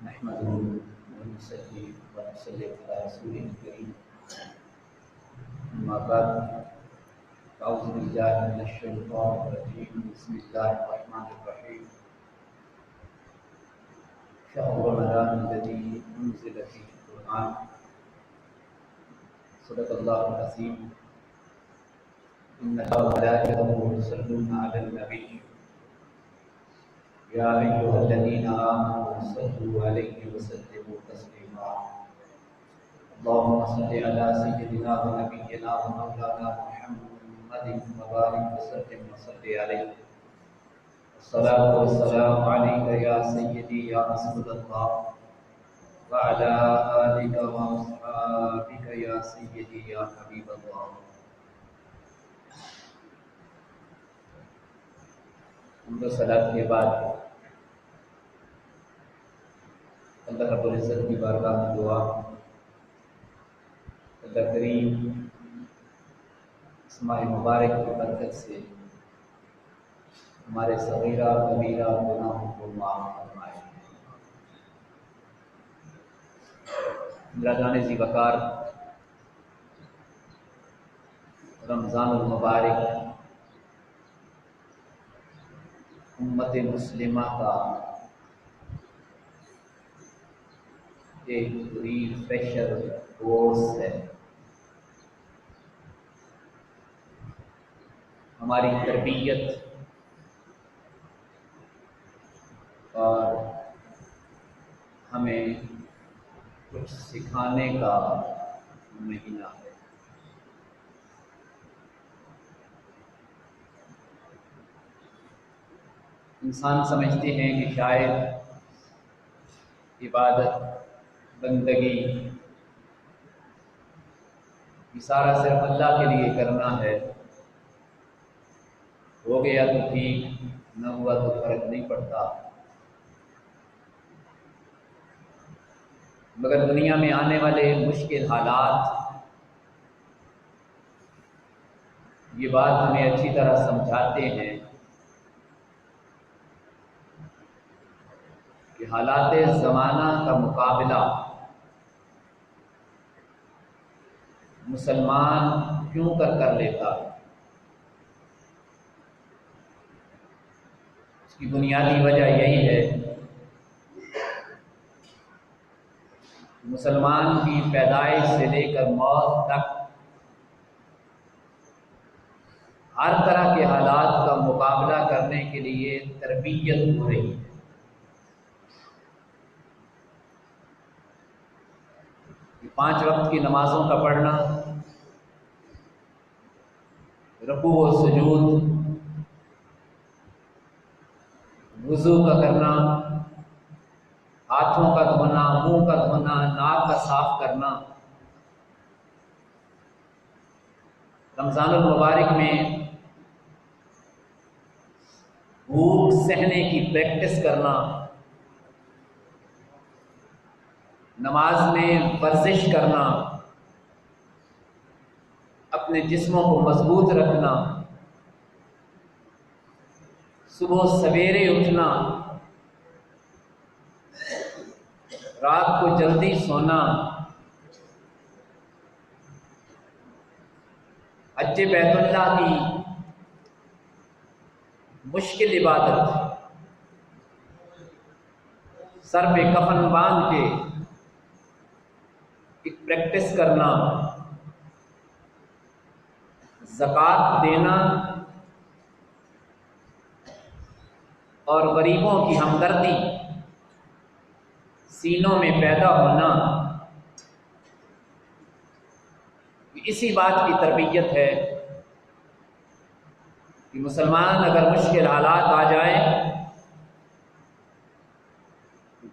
نحمده ونصلي ونسلم على رسوله الكريم أما بعد أعوذ بالله من الشيطان الرجيم بسم الله الرحمن الرحيم شهر رمضان الذي أنزل فيه القرآن صدق الله العظيم إن الله وملائكته يصلون على النبي يا أيها الذين آمنوا صلوا عليه وسلموا تسليما اللهم صل على سيدنا ونبينا ومولانا محمد وبارك وسلم وصل عليه الصلاة والسلام عليك يا سيدي يا رسول الله وعلى آلك وأصحابك يا سيدي يا حبيب الله حمد و صلاۃ کے بعد اللہ رب العزت کی بارگاہ میں دعا اللہ کریم اسماء مبارک کی برکت سے ہمارے صغیرہ کبیرہ گناہوں کو معاف فرمائے۔ برادران ذی وقار، رمضان المبارک امت مسلمہ کا ایک ریفریشر کورس ہے۔ ہماری تربیت اور ہمیں کچھ سکھانے کا مہینہ ہے۔ انسان سمجھتے ہیں کہ شاید عبادت بندگی یہ سارا صرف اللہ کے لیے کرنا ہے، ہو گیا تو ٹھیک، نہ ہوا تو فرق نہیں پڑتا۔ مگر دنیا میں آنے والے مشکل حالات یہ بات ہمیں اچھی طرح سمجھاتے ہیں کہ حالات زمانہ کا مقابلہ مسلمان کیوں کر لیتا ہے۔ اس کی بنیادی وجہ یہی ہے، مسلمان کی پیدائش سے لے کر موت تک ہر طرح کے حالات کا مقابلہ کرنے کے لیے تربیت ہو رہی ہے۔ پانچ وقت کی نمازوں کا پڑھنا، رکوع و سجود، وضو کا کرنا، ہاتھوں کا دھونا، منہ کا دھونا، ناک کا صاف کرنا، رمضان المبارک میں بھوک سہنے کی پریکٹس کرنا، نماز میں ورزش کرنا، اپنے جسموں کو مضبوط رکھنا، صبح سویرے اٹھنا، رات کو جلدی سونا، حج بیت اللہ کی مشکل عبادت، سر پہ کفن باندھ کے ایک پریکٹس کرنا، زکوٰۃ دینا اور غریبوں کی ہمدردی سینوں میں پیدا ہونا، اسی بات کی تربیت ہے کہ مسلمان اگر مشکل حالات آ جائیں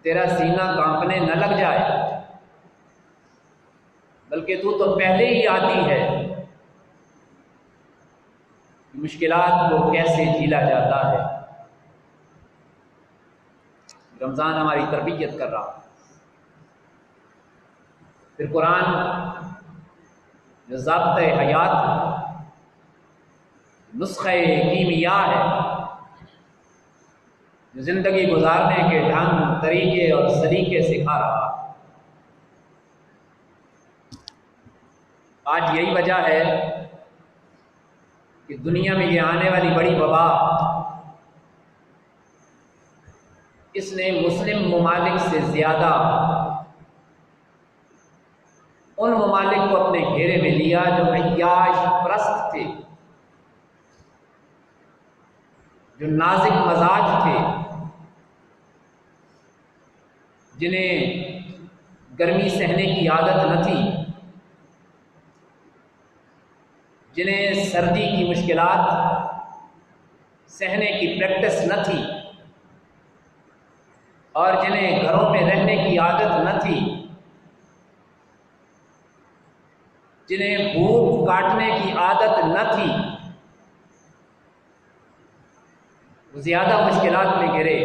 تیرا سینہ کانپنے نہ لگ جائے، بلکہ تو پہلے ہی آتی ہے مشکلات کو کیسے جھیلا جاتا ہے۔ رمضان ہماری تربیت کر رہا۔ پھر قرآن جو ضابطۂ حیات نسخہ کیمیا ہے، جو زندگی گزارنے کے ڈھنگ، طریقے اور سلیقے سکھا رہا۔ آج یہی وجہ ہے کہ دنیا میں یہ آنے والی بڑی وبا اس نے مسلم ممالک سے زیادہ ان ممالک کو اپنے گھیرے میں لیا جو عیاش پرست تھے، جو نازک مزاج تھے، جنہیں گرمی سہنے کی عادت نہ تھی، جنہیں سردی کی مشکلات سہنے کی پریکٹس نہ تھی، اور جنہیں گھروں میں رہنے کی عادت نہ تھی، جنہیں بھوک کاٹنے کی عادت نہ تھی، وہ زیادہ مشکلات میں گرے۔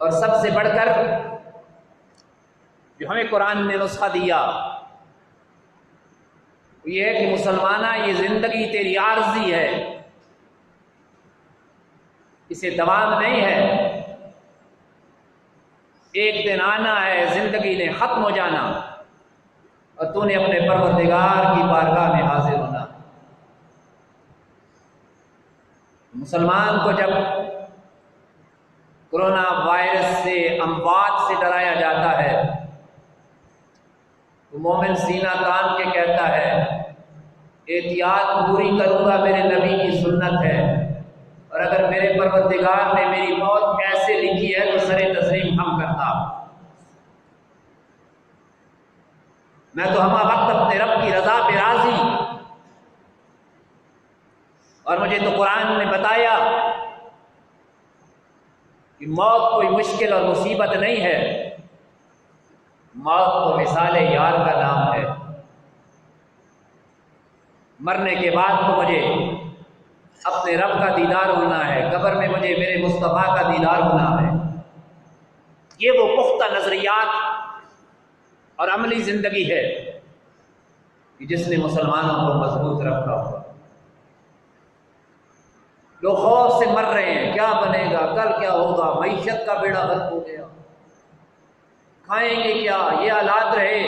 اور سب سے بڑھ کر جو ہمیں قرآن نے نسخہ دیا وہ یہ ہے کہ مسلمانہ یہ زندگی تیری عارضی ہے، اسے دوام نہیں ہے، ایک دن آنا ہے، زندگی نے ختم ہو جانا اور تو نے اپنے پروردگار کی بارگاہ میں حاضر ہونا۔ مسلمان کو جب کرونا وائرس سے، اموات سے ڈرایا جاتا ہے تو مومن سینہ تان کے کہتا ہے احتیاط پوری کروں گا، میرے نبی کی سنت ہے، اور اگر میرے پروردگار نے میری موت کیسے لکھی ہے تو سر تسلیم ہم کرتا، میں تو ہمہ وقت اپنے رب کی رضا پہ راضی۔ اور مجھے تو قرآن نے بتایا کہ موت کوئی مشکل اور مصیبت نہیں ہے، موت تو مثال یار کا نام ہے۔ مرنے کے بعد تو مجھے اپنے رب کا دیدار ہونا ہے، قبر میں مجھے میرے مصطفیٰ کا دیدار ہونا ہے۔ یہ وہ پختہ نظریات اور عملی زندگی ہے کہ جس نے مسلمانوں کو مضبوط رکھا ہو۔ لوگ خوف سے مر رہے ہیں، کیا بنے گا، کل کیا ہوگا، معیشت کا بیڑا غرق ہو گیا، کھائیں گے کیا، یہ حالات رہے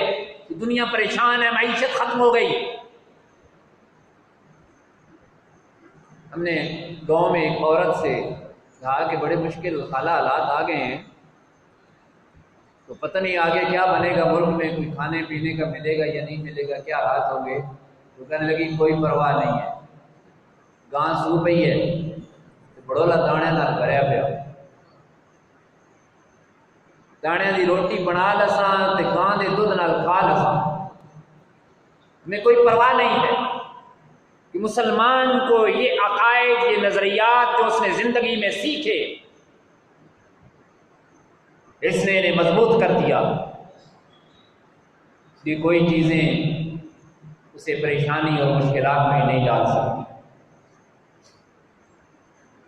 کہ دنیا پریشان ہے، معیشت ختم ہو گئی۔ ہم نے گاؤں میں ایک عورت سے کہا کہ بڑے مشکل حالات آ گئے ہیں، تو پتہ نہیں آگے کیا بنے گا، ملک میں کوئی کھانے پینے کا ملے گا یا نہیں ملے گا، کیا حالات ہوں گے۔ تو کہنے لگی کوئی پرواہ نہیں ہے، گاں سو پئی ہے تو بڑولا دانے نال بھریا پیا، دانے دی روٹی بنا لساں تے گاں دے دودھ نال کھا لساں، ہمیں کوئی پرواہ نہیں ہے۔ کہ مسلمان کو یہ عقائد، یہ نظریات جو اس نے زندگی میں سیکھے، اس نے انہیں مضبوط کر دیا کہ کوئی چیزیں اسے پریشانی اور مشکلات میں نہیں ڈال سکتی۔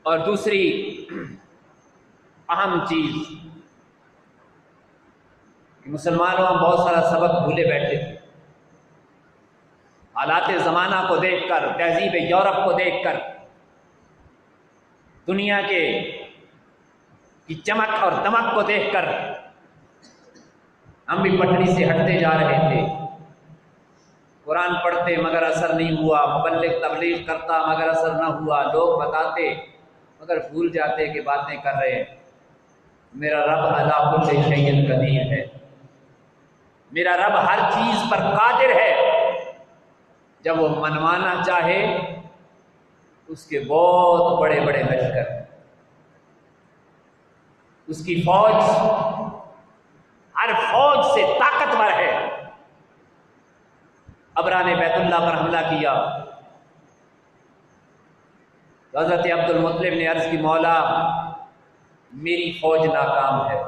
اور دوسری اہم چیز کہ مسلمانوں ہم بہت سارا سبق بھولے بیٹھے تھے، حالات زمانہ کو دیکھ کر، تہذیب یورپ کو دیکھ کر، دنیا کی چمک اور دمک کو دیکھ کر ہم بھی پٹڑی سے ہٹتے جا رہے تھے۔ قرآن پڑھتے مگر اثر نہیں ہوا، مبلغ تبلیغ کرتا مگر اثر نہ ہوا، لوگ بتاتے مگر بھول جاتے کہ باتیں کر رہے ہیں۔ میرا رب علی کل شیء قدیر ہے، میرا رب ہر چیز پر قادر ہے۔ جب وہ منوانا چاہے اس کے بہت بڑے بڑے لشکر، اس کی فوج ہر فوج سے طاقتور ہے۔ ابرا نے بیت اللہ پر حملہ کیا، حضرت عبد المطلب نے عرض کی مولا میری فوج ناکام ہے،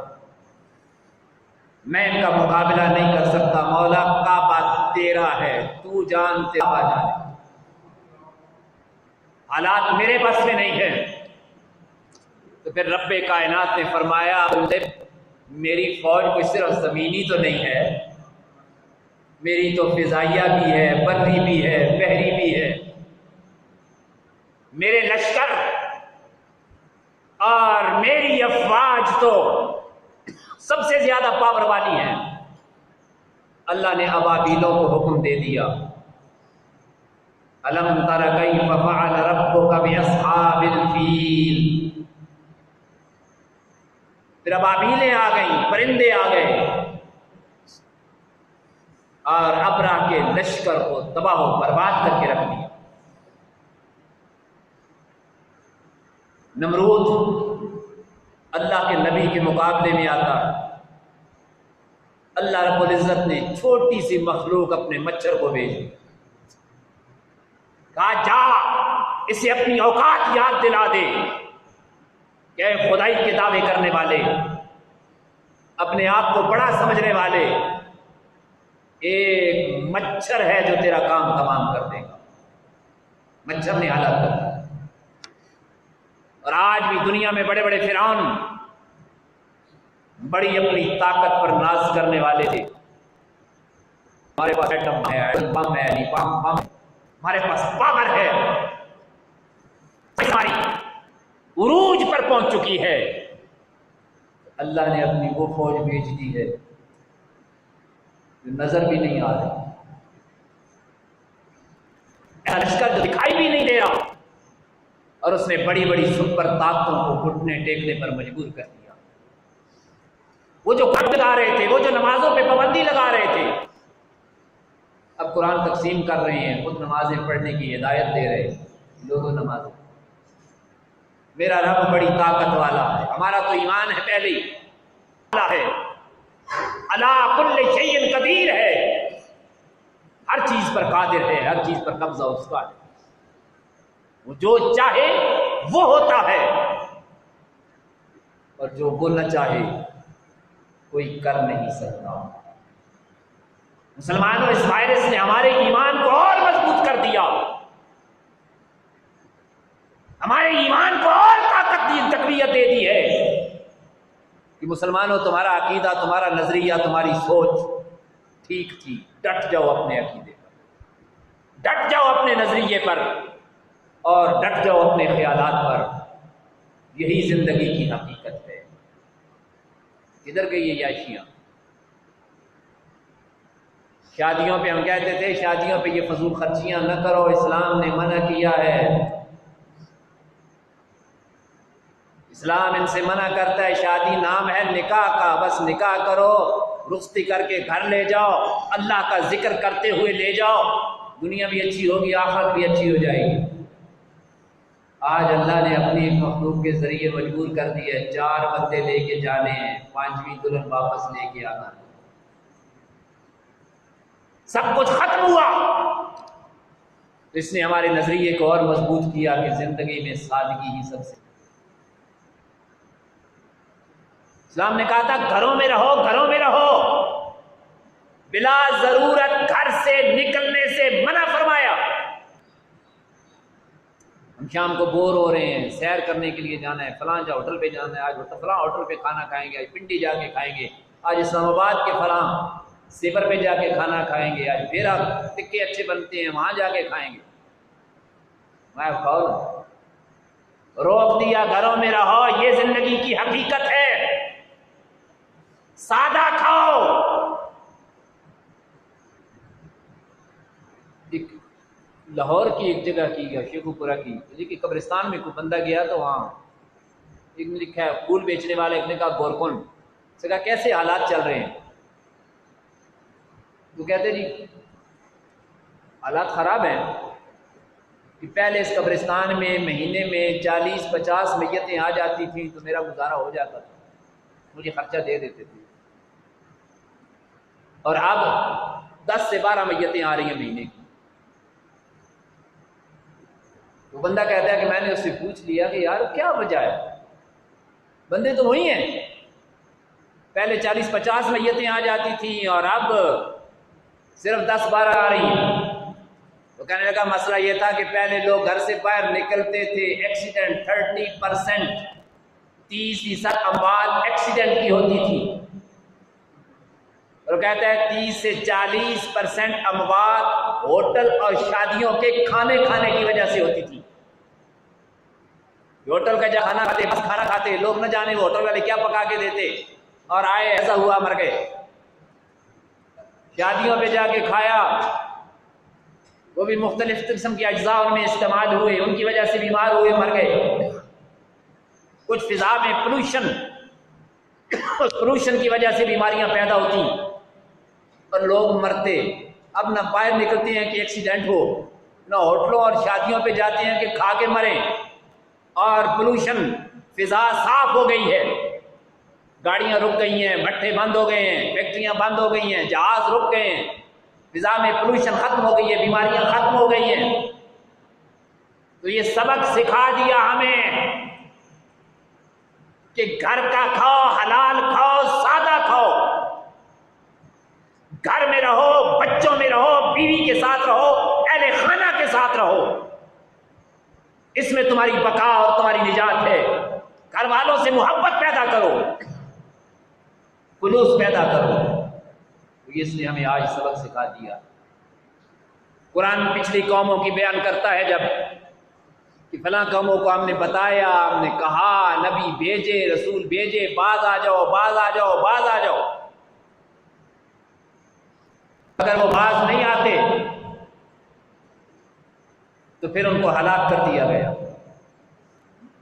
میں ان کا مقابلہ نہیں کر سکتا، مولا کعبہ تیرا ہے، تو جانتے کعبہ جانے، حالات میرے بس میں نہیں ہے۔ تو پھر رب کائنات نے فرمایا میری فوج کوئی صرف زمینی تو نہیں ہے، میری تو فضائیہ بھی ہے، بری بھی ہے، بحری بھی ہے۔ میرے لشکر اور میری افواج تو سب سے زیادہ پاور والی ہیں۔ اللہ نے ابابیلوں کو حکم دے دیا، الم تر کیف فعل ربک باصحاب الفیل، پھر ابابیلیں آ گئیں، پرندے آ گئے اور ابرا کے لشکر کو تباہ و برباد کر کے رکھ دیا۔ نمرود اللہ کے نبی کے مقابلے میں آتا، اللہ رب العزت نے چھوٹی سی مخلوق اپنے مچھر کو بھیجی، کہا جا اسے اپنی اوقات یاد دلا دے کہ اے خدائی کے دعوے کرنے والے، اپنے آپ کو بڑا سمجھنے والے، ایک مچھر ہے جو تیرا کام تمام کر دے گا۔ مچھر نے ہلاک کر دیا۔ اور آج بھی دنیا میں بڑے بڑے فرعون بڑی اپنی طاقت پر ناز کرنے والے تھے، ہمارے پاس ایٹم ہے، بم ہے، ہمارے پاس پاور ہے، ہماری عروج پر پہنچ چکی ہے۔ اللہ نے اپنی وہ فوج بھیج دی ہے جو نظر بھی نہیں آ رہی، لشکر جو دکھائی بھی نہیں دے رہا، اور اس نے بڑی بڑی سپر طاقتوں کو گھٹنے ٹیکنے پر مجبور کر دیا۔ وہ جو گھٹ لگا رہے تھے، وہ جو نمازوں پہ پابندی لگا رہے تھے، اب قرآن تقسیم کر رہے ہیں، خود نمازیں پڑھنے کی ہدایت دے رہے ہیں، لوگوں نمازیں۔ میرا رب بڑی طاقت والا ہے، ہمارا تو ایمان ہے پہلے ہی اللہ ہے، علی کل شیء قدیر ہے، ہر چیز پر قادر ہے، ہر چیز پر قبضہ اس کا ہے، وہ جو چاہے وہ ہوتا ہے، اور جو وہ نہ چاہے کوئی کر نہیں سکتا۔ مسلمانوں، اس وائرس نے ہمارے ایمان کو اور مضبوط کر دیا، ہمارے ایمان کو اور طاقت دی، تقویت دے دی ہے کہ مسلمانوں تمہارا عقیدہ، تمہارا نظریہ، تمہاری سوچ ٹھیک تھی، ڈٹ جاؤ اپنے عقیدے پر، ڈٹ جاؤ اپنے نظریے پر، اور ڈٹ جاؤ اپنے خیالات پر۔ یہی زندگی کی حقیقت ہے۔ کدھر گئی یہ عیاشیاں؟ شادیوں پہ ہم کہتے تھے شادیوں پہ یہ فضول خرچیاں نہ کرو، اسلام نے منع کیا ہے، اسلام ان سے منع کرتا ہے۔ شادی نام ہے نکاح کا، بس نکاح کرو، رخصتی کر کے گھر لے جاؤ، اللہ کا ذکر کرتے ہوئے لے جاؤ، دنیا بھی اچھی ہوگی، آخرت بھی اچھی ہو جائے گی۔ آج اللہ نے اپنی ایک مخلوق کے ذریعے مجبور کر دی ہے، 4 بندے لے کے جانے ہیں، 5ویں دلہن واپس لے کے آنا ہے۔ سب کچھ ختم ہوا، اس نے ہمارے نظریے کو اور مضبوط کیا کہ زندگی میں سادگی ہی سب سے۔ اسلام نے کہا تھا گھروں میں رہو، گھروں میں رہو، بلا ضرورت گھر سے نکلنے سے منع فرمایا۔ ہم شام کو بور ہو رہے ہیں، سیر کرنے کے لیے جانا ہے، فلاں جا ہوٹل پہ جانا ہے، آج فلاں ہوٹل پہ کھانا کھائیں گے، آج پنڈی جا کے کھائیں گے، آج اسلام آباد کے فلاں سیور پہ جا کے کھانا کھائیں گے، آج پھر ٹکے اچھے بنتے ہیں وہاں جا کے کھائیں گے۔ میں روک دیا گھروں میں رہو، یہ زندگی کی حقیقت ہے، سادہ کھاؤ۔ لاہور کی ایک جگہ کی گیا، شیخو پورہ کی قبرستان میں کوئی بندہ گیا تو وہاں ایک نے لکھا ہے، پھول بیچنے والے ایک نے کہا گورکن سے کہا کیسے حالات چل رہے ہیں؟ تو کہتے جی حالات خراب ہیں کہ پہلے اس قبرستان میں مہینے میں 40-50 میتیں آ جاتی تھیں تو میرا گزارا ہو جاتا تھا، مجھے خرچہ دے دیتے تھے، اور اب 10 سے 12 میتیں آ رہی ہیں مہینے کی۔ وہ بندہ کہتا ہے کہ میں نے اس سے پوچھ لیا کہ یار کیا وجہ ہے، بندے تو وہی ہیں، پہلے 40-50 میتیں آ جاتی تھیں اور اب صرف 10-12 آ رہی ہیں۔ تو کہنے لگا مسئلہ یہ تھا کہ پہلے لوگ گھر سے باہر نکلتے تھے، ایکسیڈنٹ 30%، 30% اموات ایکسیڈنٹ کی ہوتی تھی، اور کہتا ہے 30 سے 40% اموات ہوٹل اور شادیوں کے کھانے کی وجہ سے ہوتی تھی۔ ہوٹل کا جا کھانا کھاتے، بس کھانا کھاتے، لوگ نہ جانے وہ ہوٹل والے کیا پکا کے دیتے، اور آئے ایسا ہوا مر گئے۔ شادیوں پہ جا کے کھایا، وہ بھی مختلف قسم کے اجزاء ان میں استعمال ہوئے، ان کی وجہ سے بیمار ہوئے، مر گئے۔ کچھ فضا میں پولوشن کی وجہ سے بیماریاں پیدا ہوتی اور لوگ مرتے۔ اب نہ باہر نکلتے ہیں کہ ایکسیڈنٹ ہو، نہ ہوٹلوں اور شادیوں پہ جاتے ہیں کہ کھا کے مریں، اور پولوشن، فضا صاف ہو گئی ہے، گاڑیاں رک گئی ہیں، بھٹے بند ہو گئے ہیں، فیکٹریاں بند ہو گئی ہیں، جہاز رک گئے ہیں، فضا میں پولوشن ختم ہو گئی ہے، بیماریاں ختم ہو گئی ہیں۔ تو یہ سبق سکھا دیا ہمیں کہ گھر کا کھاؤ، حلال کھاؤ، سادہ کھاؤ، گھر میں رہو، بچوں میں رہو، بیوی کے ساتھ رہو، اہل خانہ کے ساتھ رہو، اس میں تمہاری بقا اور تمہاری نجات ہے۔ گھر والوں سے محبت پیدا کرو، خلوص پیدا کرو۔ تو اس نے ہمیں آج سبق سکھا دیا۔ قرآن پچھلی قوموں کی بیان کرتا ہے جب کہ فلاں قوموں کو ہم نے بتایا، ہم نے کہا، نبی بھیجے، رسول بھیجے، باز آ جاؤ، باز آ جاؤ، باز آ جاؤ۔ اگر وہ باز نہیں آتے تو پھر ان کو ہلاک کر دیا گیا۔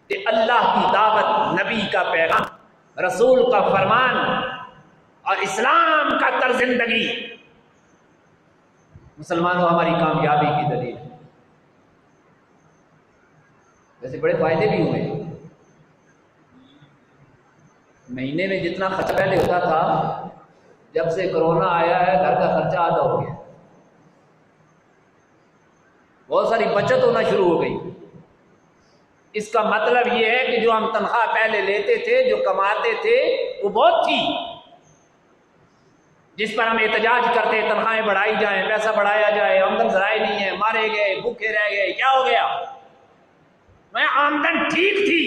کہ اللہ کی دعوت، نبی کا پیغام، رسول کا فرمان اور اسلام کا طرز زندگی مسلمانوں ہماری کامیابی کی دلیل ہے۔ ویسے بڑے فائدے بھی ہوئے۔ مہینے میں جتنا خرچہ پہلے ہوتا تھا، جب سے کرونا آیا ہے گھر کا خرچہ آدھا ہو گیا، بہت ساری بچت ہونا شروع ہو گئی۔ اس کا مطلب یہ ہے کہ جو ہم تنخواہ پہلے لیتے تھے، جو کماتے تھے، وہ بہت تھی، جس پر ہم احتجاج کرتے تنخواہیں بڑھائی جائیں، پیسہ بڑھایا جائے، آمدن ذرائع نہیں ہے، مارے گئے، بھوکے رہ گئے، کیا ہو گیا؟ میں آمدن ٹھیک تھی،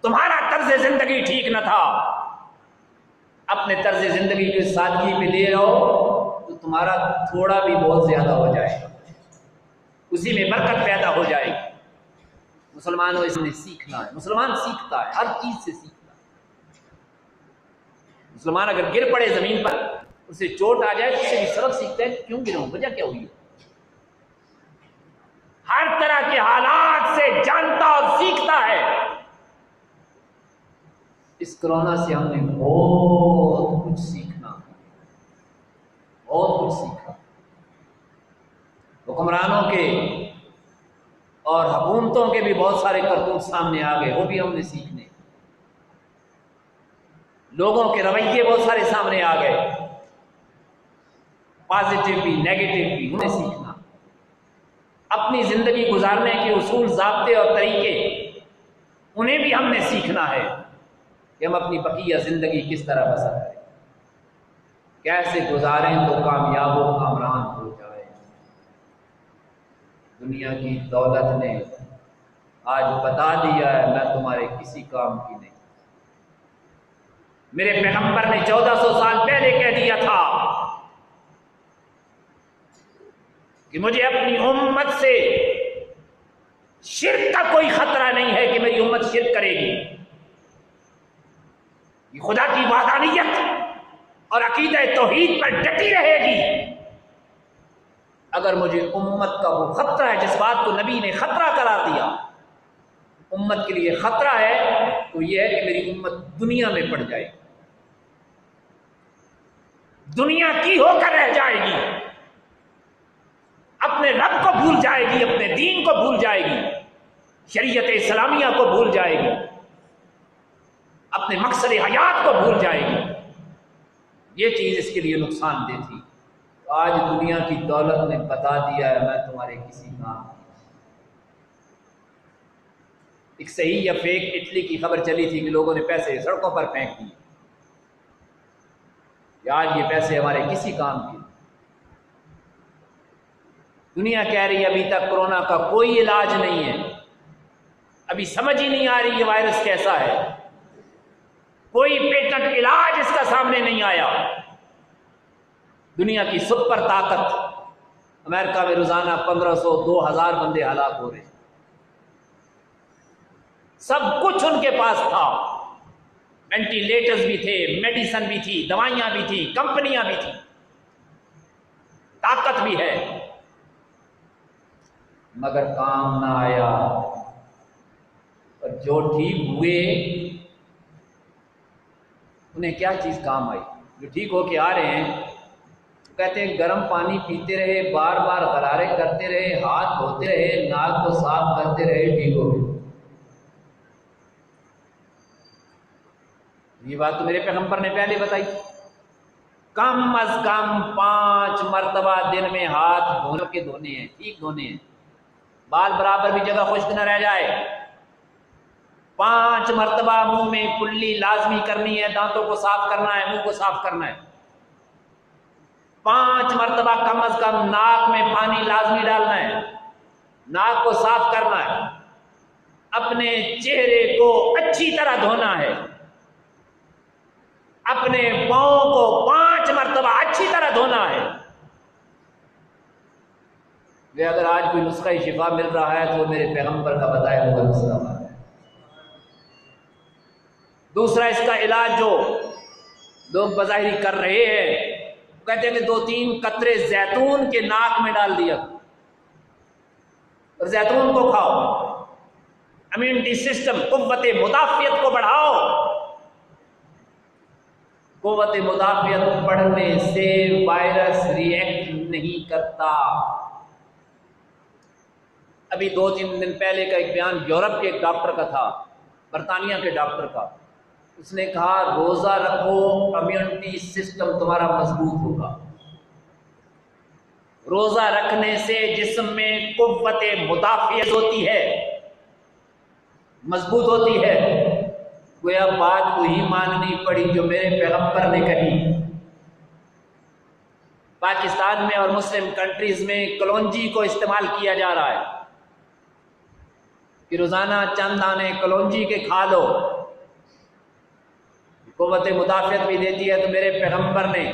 تمہارا طرز زندگی ٹھیک نہ تھا۔ اپنے طرز زندگی جو سادگی پہ لے رہو تو تمہارا تھوڑا بھی بہت زیادہ ہو جائے گا، اسی میں برکت پیدا ہو جائے گی۔ مسلمانوں اس نے سیکھنا ہے، مسلمان سیکھتا ہے، ہر چیز سے سیکھتا ہے۔ مسلمان اگر گر پڑے زمین پر، اسے چوٹ آ جائے تو اسے بھی سبق سیکھتا ہے، کیوں گروں، وجہ کیا ہوئی ہے۔ ہر طرح کے حالات سے جانتا اور سیکھتا ہے۔ اس کرونا سے ہم نے بہت کچھ سیکھنا، بہت کچھ سیکھا۔ حکمرانوں کے اور حکومتوں کے بھی بہت سارے کرتوت سامنے آ گئے، وہ بھی ہم نے سیکھنے۔ لوگوں کے رویے بہت سارے سامنے آ گئے، پازیٹیو بھی نیگیٹو بھی، انہیں سیکھنا۔ اپنی زندگی گزارنے کے اصول، ضابطے اور طریقے، انہیں بھی ہم نے سیکھنا ہے کہ ہم اپنی بقیہ زندگی کس طرح بسر کریں، کیسے گزاریں تو کامیاب و کامران ہو جائے۔ دنیا کی دولت نے آج بتا دیا ہے میں تمہارے کسی کام کی نہیں۔ میرے پیغمبر نے 1400 سال پہلے کہہ دیا تھا کہ مجھے اپنی امت سے شرک کا کوئی خطرہ نہیں ہے کہ میری امت شرک کرے گی۔ یہ خدا کی وحدانیت اور عقیدہ توحید پر ڈٹی رہے گی۔ اگر مجھے امت کا وہ خطرہ ہے جس بات کو نبی نے خطرہ قرار دیا، امت کے لیے خطرہ ہے، تو یہ ہے کہ میری امت دنیا میں پڑ جائے گی، دنیا کی ہو کر رہ جائے گی، اپنے رب کو بھول جائے گی، اپنے دین کو بھول جائے گی، شریعت اسلامیہ کو بھول جائے گی، اپنے مقصد حیات کو بھول جائے گی۔ یہ چیز اس کے لیے نقصان دہ تھی۔ آج دنیا کی دولت نے بتا دیا ہے میں تمہارے کسی کام نہیں۔ ایک صحیح یا فیک اٹلی کی خبر چلی تھی کہ لوگوں نے پیسے سڑکوں پر پھینک دیے کہ آج یہ پیسے ہمارے کسی کام کے۔ دنیا کہہ رہی ہے ابھی تک کورونا کا کوئی علاج نہیں ہے، ابھی سمجھ ہی نہیں آ رہی یہ وائرس کیسا ہے، کوئی پیٹنٹ علاج اس کا سامنے نہیں آیا۔ دنیا کی سپر طاقت امریکہ میں روزانہ 1500 2000 بندے ہلاک ہو رہے ہیں۔ سب کچھ ان کے پاس تھا، وینٹیلیٹرز بھی تھے، میڈیسن بھی تھی، دوائیاں بھی تھی، کمپنیاں بھی تھیں، طاقت بھی ہے، مگر کام نہ آیا۔ اور جو ٹھیک ہوئے انہیں کیا چیز کام آئی؟ جو ٹھیک ہو کے آ رہے ہیں کہتے ہیں گرم پانی پیتے رہے، بار بار غرارے کرتے رہے، ہاتھ دھوتے رہے، ناک کو صاف کرتے رہے، ٹھیک ہو گئے۔ یہ بات تو میرے پیغمبر نے پہلے بتائی، کم از کم 5 مرتبہ دن میں ہاتھ دھو کے دھونے ہیں، ٹھیک دھونے ہیں، بال برابر بھی جگہ خشک نہ رہ جائے۔ 5 مرتبہ منہ میں کلی لازمی کرنی ہے، دانتوں کو صاف کرنا ہے، منہ کو صاف کرنا ہے۔ 5 مرتبہ کم از کم ناک میں پانی لازمی ڈالنا ہے، ناک کو صاف کرنا ہے۔ اپنے چہرے کو اچھی طرح دھونا ہے، اپنے پاؤں کو 5 مرتبہ اچھی طرح دھونا ہے۔ یہ اگر آج کوئی نسخہ شفا مل رہا ہے تو وہ میرے پیغمبر کا بتایا ہوا نسخہ ہے۔ دوسرا اس کا علاج جو لوگ بظاہری کر رہے ہیں، کہتے ہیں کہ 2-3 قطرے زیتون کے ناک میں ڈال دیا اور زیتون کو کھاؤ، امیونٹی سسٹم، قوت مدافعت کو بڑھاؤ۔ قوت مدافعت بڑھنے سے وائرس ری ایکٹ نہیں کرتا۔ ابھی 2-3 دن پہلے کا ایک بیان یورپ کے ایک ڈاکٹر کا تھا، برطانیہ کے ڈاکٹر کا، اس نے کہا روزہ رکھو، امیونٹی سسٹم تمہارا مضبوط ہوگا۔ روزہ رکھنے سے جسم میں قوت مدافعت ہوتی ہے، مضبوط ہوتی ہے۔ گویا بات وہی ماننی پڑی جو میرے پیغمبر نے کہی۔ پاکستان میں اور مسلم کنٹریز میں کلونجی کو استعمال کیا جا رہا ہے کہ روزانہ چند دانے کلونجی کے کھا لو، قوت مدافعت بھی دیتی ہے۔ تو میرے پیغمبر نے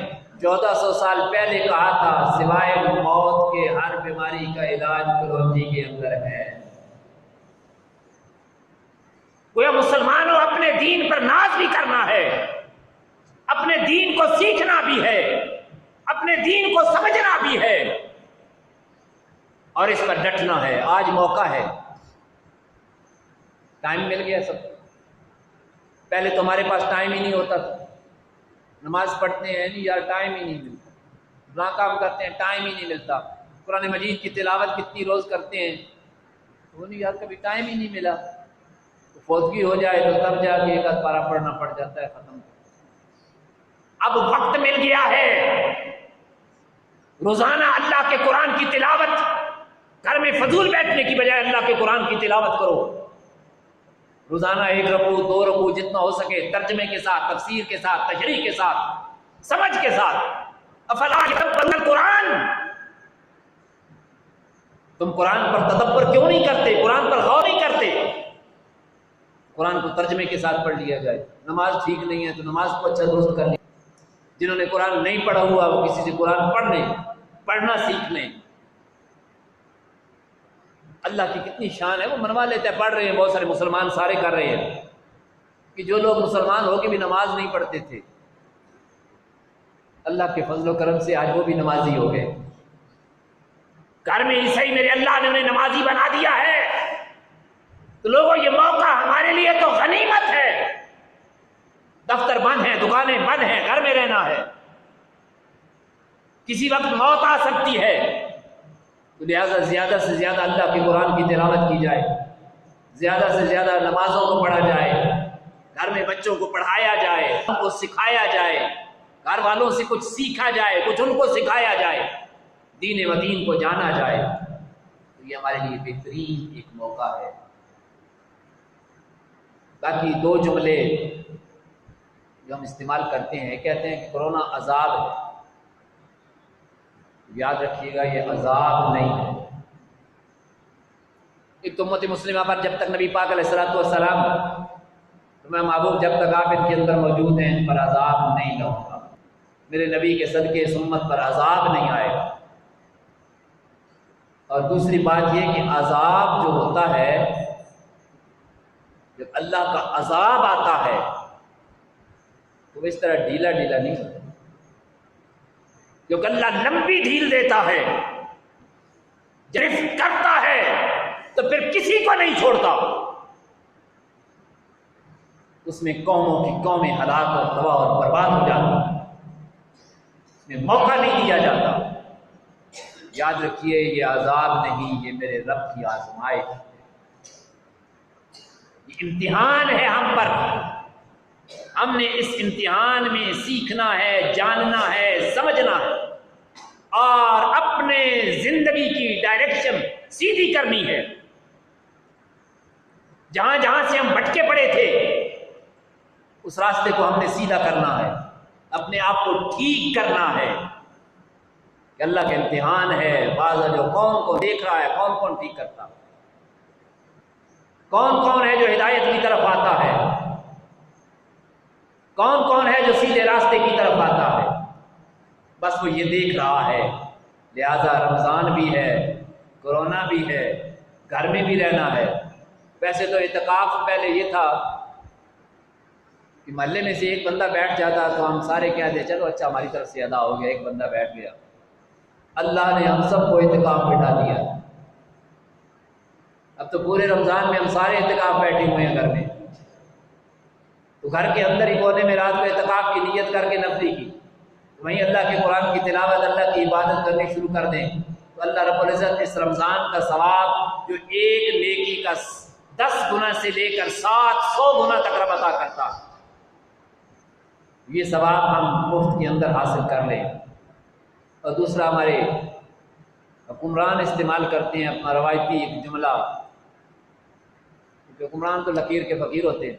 1400 سال پہلے کہا تھا سوائے موت کے ہر بیماری کا علاج کلونجی کے اندر ہے۔ گویا مسلمانوں اپنے دین پر ناز بھی کرنا ہے، اپنے دین کو سیکھنا بھی ہے، اپنے دین کو سمجھنا بھی ہے اور اس پر ڈٹنا ہے۔ آج موقع ہے، ٹائم مل گیا سب کو۔ پہلے تو ہمارے پاس ٹائم ہی نہیں ہوتا تھا، نماز پڑھتے ہیں نہیں یار ٹائم ہی نہیں ملتا، فلاں کام کرتے ہیں ٹائم ہی نہیں ملتا، قرآن مجید کی تلاوت کتنی روز کرتے ہیں، وہ نہیں یار کبھی ٹائم ہی نہیں ملا۔ فوتگی ہو جائے تو تب جا کے ایک آدھ پارہ پڑھنا پڑ جاتا ہے، ختم۔ اب وقت مل گیا ہے، روزانہ اللہ کے قرآن کی تلاوت، گھر میں فضول بیٹھنے کی بجائے اللہ کے قرآن کی تلاوت کرو۔ روزانہ 1 رکوع 2 رکوع جتنا ہو سکے، ترجمے کے ساتھ، تفسیر کے ساتھ، تشریح کے ساتھ، سمجھ کے ساتھ۔ افلا یتدبرون القرآن، تم قرآن پر تدبر کیوں نہیں کرتے، قرآن پر غور نہیں کرتے؟ قرآن کو ترجمے کے ساتھ پڑھ لیا جائے۔ نماز ٹھیک نہیں ہے تو نماز کو اچھا درست کر لیں۔ جنہوں نے قرآن نہیں پڑھا ہوا وہ کسی سے قرآن پڑھ لیں، پڑھنا سیکھ لیں۔ اللہ کی کتنی شان ہے، وہ منوا لیتے ہیں، پڑھ رہے ہیں، بہت سارے مسلمان سارے کر رہے ہیں کہ جو لوگ مسلمان ہو کے بھی نماز نہیں پڑھتے تھے، اللہ کے فضل و کرم سے آج وہ بھی نمازی ہو گئے۔ گھر میں عیسائی میرے اللہ نے انہیں نمازی بنا دیا ہے، تو لوگوں یہ موقع ہمارے لیے تو غنیمت ہے۔ دفتر بند ہیں، دکانیں بند ہیں، گھر میں رہنا ہے، کسی وقت موت آ سکتی ہے، تو لہٰذا زیادہ سے زیادہ اللہ کے قرآن کی تلاوت کی جائے، زیادہ سے زیادہ نمازوں کو پڑھا جائے، گھر میں بچوں کو پڑھایا جائے، ان کو سکھایا جائے، گھر والوں سے کچھ سیکھا جائے، کچھ ان کو سکھایا جائے، دین و دین کو جانا جائے، تو یہ ہمارے لیے بہترین ایک موقع ہے۔ باقی 2 جملے جو ہم استعمال کرتے ہیں، کہتے ہیں کہ کرونا عذاب ہے، یاد رکھیے گا یہ عذاب نہیں ہے۔ ایک تو امت مسلمہ پر جب تک نبی پاک علیہ الصلوۃ والسلام تو میں محبوب جب تک آپ ان کے اندر موجود ہیں ان پر عذاب نہیں لاؤں گا، میرے نبی کے صدقے اس امت پر عذاب نہیں آئے گا۔ اور دوسری بات یہ کہ عذاب جو ہوتا ہے، جب اللہ کا عذاب آتا ہے تو وہ اس طرح ڈھیلا ڈھیلا نہیں ہوتا، کیونکہ اللہ لمبی ڈھیل دیتا ہے، گرفت کرتا ہے تو پھر کسی کو نہیں چھوڑتا، اس میں قوموں کی قومیں ہلاک اور تباہ اور برباد ہو جاتی، اس میں موقع نہیں دیا جاتا۔ یاد رکھیے یہ عذاب نہیں، یہ میرے رب کی آزمائش ہے، یہ امتحان ہے ہم پر، ہم نے اس امتحان میں سیکھنا ہے، جاننا ہے، سمجھنا ہے اور اپنے زندگی کی ڈائریکشن سیدھی کرنی ہے۔ جہاں جہاں سے ہم بھٹکے پڑے تھے اس راستے کو ہم نے سیدھا کرنا ہے، اپنے آپ کو ٹھیک کرنا ہے کہ اللہ کا امتحان ہے، بعض جو کون کو دیکھ رہا ہے، کون کون ٹھیک کرتا ہے، کون کون ہے جو ہدایت کی طرف آتا ہے، کون کون ہے جو سیدھے راستے کی طرف آتا ہے، بس وہ یہ دیکھ رہا ہے۔ لہذا رمضان بھی ہے، کورونا بھی ہے، گھر میں بھی رہنا ہے۔ ویسے تو اعتکاف پہلے یہ تھا کہ محلے میں سے ایک بندہ بیٹھ جاتا تو ہم سارے کہتے چلو اچھا ہماری طرف سے ادا ہو گیا، ایک بندہ بیٹھ گیا۔ اللہ نے ہم سب کو اعتکاف بٹھا دیا، اب تو پورے رمضان میں ہم سارے اعتکاف بیٹھے ہوئے ہیں گھر میں، تو گھر کے اندر ہی کونے میں رات کو اعتکاف کی نیت کر کے نفلی کی، وہیں اللہ کے قرآن کی تلاوت، اللہ کی عبادت کرنی شروع کر دیں تو اللہ رب العزت اس رمضان کا ثواب جو ایک نیکی کا 10 گنا سے لے کر 700 گنا تک رب عطا کرتا، یہ ثواب ہم مفت کے اندر حاصل کر لیں۔ اور دوسرا ہمارے حکمران استعمال کرتے ہیں اپنا روایتی ایک جملہ، کیونکہ حکمران تو لکیر کے فقیر ہوتے ہیں،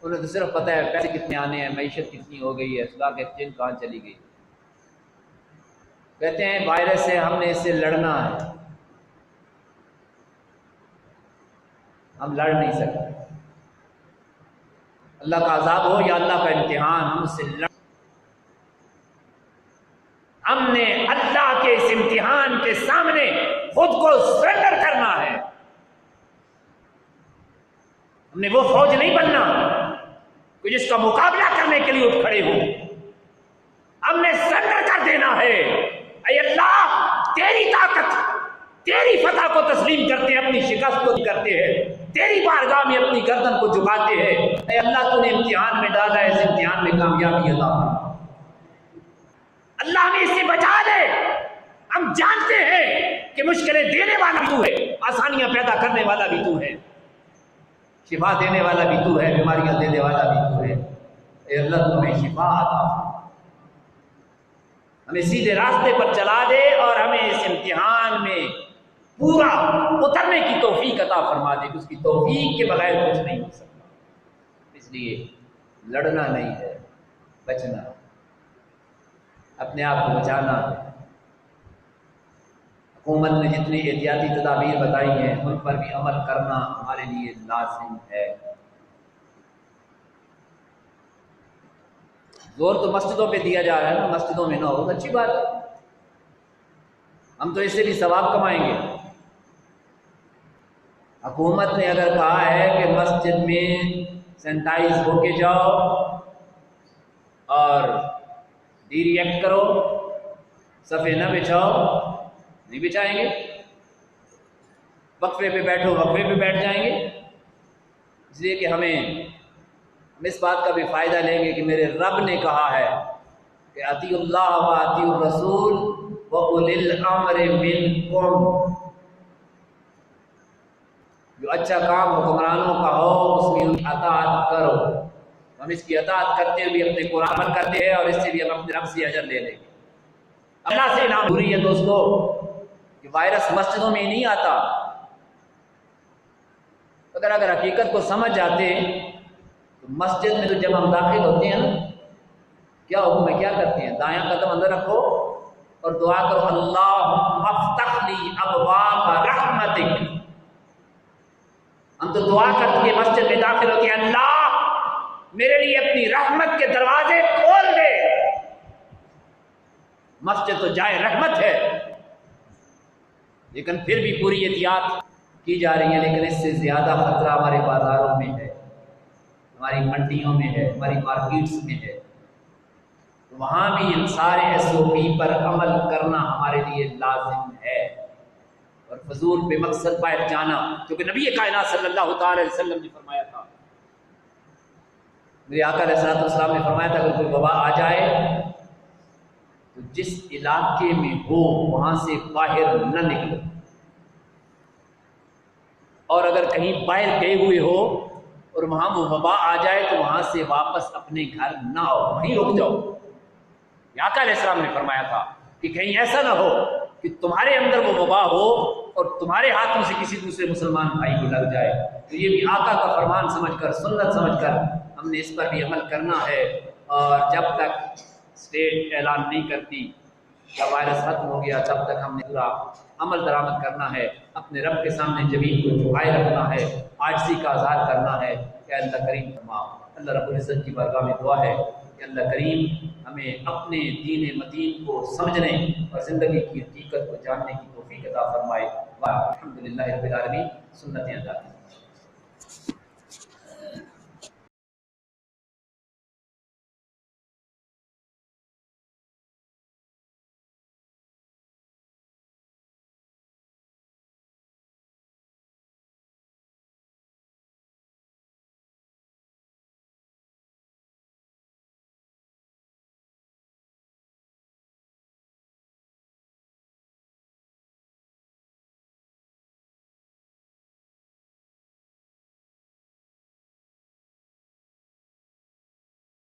انہیں تو صرف پتہ ہے پیسے کتنے آنے ہیں، معیشت کتنی ہو گئی ہے، اسٹاک ایکسچینج کہاں چلی گئی۔ کہتے ہیں وائرس ہے، ہم نے اس سے لڑنا ہے، ہم لڑ نہیں سکتے، اللہ کا عذاب ہو یا اللہ کا امتحان، ہم اس سے لڑ، ہم نے اللہ کے اس امتحان کے سامنے خود کو سرنڈر کرنا ہے، ہم نے وہ فوج نہیں بننا کہ جس کا مقابلہ کرنے کے لیے اٹھ کھڑے ہوں، ہم نے سرنڈر کر دینا ہے۔ اے اللہ تیری طاقت، تیری فتح کو تسلیم کرتے ہیں، اپنی شکست کو کرتے ہیں، تیری بارگاہ میں اپنی گردن کو جھکاتے ہیں۔ اے اللہ تو نے امتحان میں ڈالا ہے، اس امتحان میں کامیابی عطا فرما، اللہ نے اس سے بچا دے۔ ہم جانتے ہیں کہ مشکلیں دینے والا بھی تو ہے، آسانیاں پیدا کرنے والا بھی تو ہے، شفا دینے والا بھی تو ہے، بیماریاں دینے والا بھی تو ہے۔ اے اللہ تو ہمیں شفا عطا فرما، ہمیں سیدھے راستے پر چلا دے اور ہمیں اس امتحان میں پورا اترنے کی توفیق عطا فرما دے، کہ اس کی توفیق کے بغیر کچھ نہیں ہو سکتا۔ اس لیے لڑنا نہیں ہے، بچنا، اپنے آپ کو بچانا ہے۔ حکومت نے جتنی احتیاطی تدابیر بتائی ہیں ان پر بھی عمل کرنا ہمارے لیے لازم ہے۔ زور تو مسجدوں پہ دیا جا رہا ہے نا، مسجدوں میں نہ ہو تو اچھی بات ہے، ہم تو اس سے بھی ثواب کمائیں گے۔ حکومت نے اگر کہا ہے کہ مسجد میں سینٹائز ہو کے جاؤ اور ڈی ری ایکٹ کرو، صفحے نہ بچھاؤ، نہیں بچھائیں گے، وقفے پہ بیٹھو، وقفے پہ بیٹھ جائیں گے، اس لیے کہ ہم اس بات کا بھی فائدہ لیں گے کہ میرے رب نے کہا ہے کہ اطیعوا اللہ و اطیعوا الرسول و اولی الامر منکم، جو اچھا کام حکمرانوں کا ہو اس میں ان کی اطاعت کرو۔ ہم اس کی اطاعت کرتے ہوئے اپنے قرآن پر کرتے ہیں اور اس سے بھی ہم اپنے رب سے اجر لے لیں گے۔ اللہ سے انعام ضروری ہے دوستو کہ وائرس مسجدوں میں ہی نہیں آتا، اگر حقیقت کو سمجھ جاتے تو مسجد میں تو جب ہم داخل ہوتے ہیں نا، کیا حکم ہے، کیا کرتے ہیں، دایاں قدم اندر رکھو اور دعا کرو، اللہم افتح لی ابواب رحمتک۔ ہم تو دعا کر کے مسجد میں داخل ہوتے ہیں، اللہ میرے لیے اپنی رحمت کے دروازے کھول دے۔ مسجد تو جائے رحمت ہے، لیکن پھر بھی پوری احتیاط کی جا رہی ہیں، لیکن اس سے زیادہ خطرہ ہمارے بازاروں میں ہے، ہماری منڈیوں میں ہے، ہماری مارکیٹس میں ہے۔ تو وہاں بھی ان سارے SOP پر عمل کرنا ہمارے لیے لازم ہے، اور فضول بے مقصد باہر جانا، کیونکہ نبی کائنات صلی اللہ تعالی علیہ وسلم نے فرمایا تھا، میرے آقا علیہ الصلوۃ والسلام نے فرمایا تھا، اگر کوئی وبا آ جائے تو جس علاقے میں ہو وہاں سے باہر نہ نکلو، اور اگر کہیں باہر گئے ہوئے ہو اور وہاں وہ وبا آ جائے تو وہاں سے واپس اپنے گھر نہ آؤ، وہیں رک جاؤ۔ آقا علیہ السلام نے فرمایا تھا کہ کہیں ایسا نہ ہو کہ تمہارے اندر وہ وبا ہو اور تمہارے ہاتھوں سے کسی دوسرے مسلمان بھائی کو لگ جائے۔ تو یہ بھی آقا کا فرمان سمجھ کر، سنت سمجھ کر ہم نے اس پر بھی عمل کرنا ہے، اور جب تک اسٹیٹ اعلان نہیں کرتی یا وائرس ختم ہو گیا تب تک ہم نے پورا عمل درآمد کرنا ہے، اپنے رب کے سامنے جبین کو جھکائے رکھنا ہے، عاجزی کا اظہار کرنا ہے کہ اللہ کریم فرما۔ اللہ رب العزت کی بارگاہ میں دعا ہے کہ اللہ کریم ہمیں اپنے دین متین کو سمجھنے اور زندگی کی حقیقت کو جاننے کی توفیق عطا فرمائے۔ الحمدللہ رب العالمین، سنتیں ادا کی۔